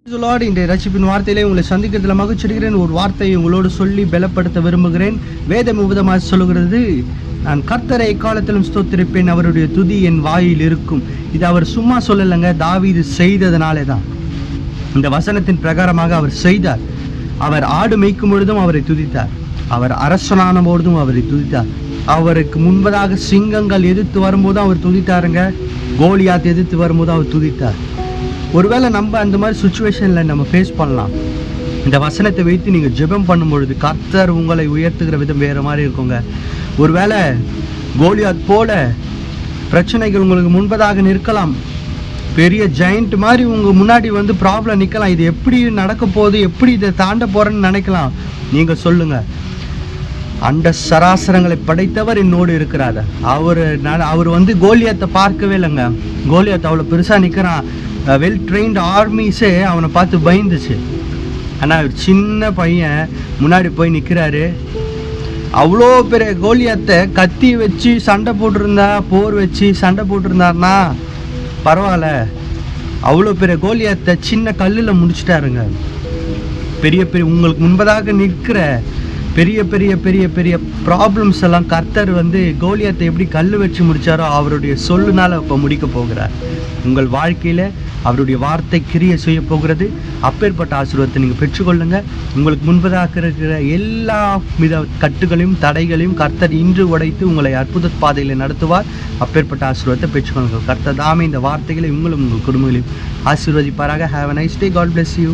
இன்றைய ரட்சிப்பின் வார்த்தையிலே உங்களை சந்திக்கிறதுல மகிழ்ச்சியடைகிறேன். ஒரு வார்த்தையை உங்களோடு சொல்லி பலப்படுத்த விரும்புகிறேன். வேதம் விதமாக சொல்லுகிறது, நான் கர்த்தரை எக்காலத்திலும் ஸ்தோத்திரிப்பேன், அவருடைய துதி என் வாயில் இருக்கும். இது அவர் சும்மா சொல்லலைங்க, தாவீது செய்ததனாலே தான். இந்த வசனத்தின் பிரகாரமாக அவர் செய்தார். அவர் ஆடு மேய்க்கும் பொழுதும் அவரை துதித்தார். அவர் அரசனான பொழுதும் அவரை துதித்தார். அவருக்கு முன்பதாக சிங்கங்கள் எதிர்த்து வரும்போதும் அவர் துதித்தாருங்க. கோலியாத் எதிர்த்து வரும்போதும் அவர் துதித்தார். ஒருவேளை நம்ம அந்த மாதிரி சுச்சுவேஷனில் நம்ம ஃபேஸ் பண்ணலாம். இந்த வசனத்தை வைத்து நீங்கள் ஜெபம் பண்ணும்பொழுது கர்த்தர் உங்களை உயர்த்துகிற விதம் வேறு மாதிரி இருக்குங்க. ஒருவேளை கோலியாத் போல பிரச்சனைகள் உங்களுக்கு முன்பதாக நிற்கலாம். பெரிய ஜெயண்ட் மாதிரி உங்கள் முன்னாடி வந்து ப்ராப்ளம் நிற்கலாம். இது எப்படி நடக்க போகுது, எப்படி இதை தாண்ட போகிறேன்னு நினைக்கலாம். நீங்கள் சொல்லுங்கள், அண்ட சராசரங்களை படைத்தவர் என்னோடு இருக்கிறார். அவர் வந்து கோலியாத்தை பார்க்கவே இல்லைங்க. கோலியாத் அவ்வளோ பெருசாக நிற்கிறான். வெல் ட்ரெயின்டு ஆர்மிஸே அவனை பார்த்து பயந்துச்சு. ஆனால் ஒரு சின்ன பையன் முன்னாடி போய் நிற்கிறாரு. அவ்வளோ பெரிய கோலியாத்தை கத்தி வச்சு சண்டை போட்டிருந்தா, போர் வச்சு சண்டை போட்டிருந்தாருன்னா பரவாயில்ல. அவ்வளோ பெரிய கோலியாத்தை சின்ன கல்லில் முடிச்சிட்டாருங்க. பெரிய பெரிய உங்களுக்கு முன்பதாக நிற்கிற பெரிய பெரிய பெரிய பெரிய ப்ராப்ளம்ஸ் எல்லாம் கர்த்தர் வந்து கோலியாத்தை எப்படி கல் வச்சு முடித்தாரோ அவருடைய சொல்லுனால இப்போ முடிக்க போகிறார். உங்கள் வாழ்க்கையில் அவருடைய வார்த்தை கிரியை செய்ய போகிறது. அப்பேற்பட்ட ஆசீர்வாதத்தை நீங்கள் பெற்றுக்கொள்ளுங்க. உங்களுக்கு முன்பதாக இருக்கிற எல்லா வித கட்டுகளையும் தடைகளையும் கர்த்தர் இன்று உடைத்து உங்களை அற்புத பாதையில் நடத்துவார். அப்பேற்பட்ட ஆசீர்வாதத்தை பெற்றுக்கொள்ளுங்கள். கர்த்தர் தாமே இந்த வார்த்தைகளை உங்களும் உங்கள் குடும்பங்களையும் ஆசீர்வதிப்பாராக. Have a nice day. God bless you.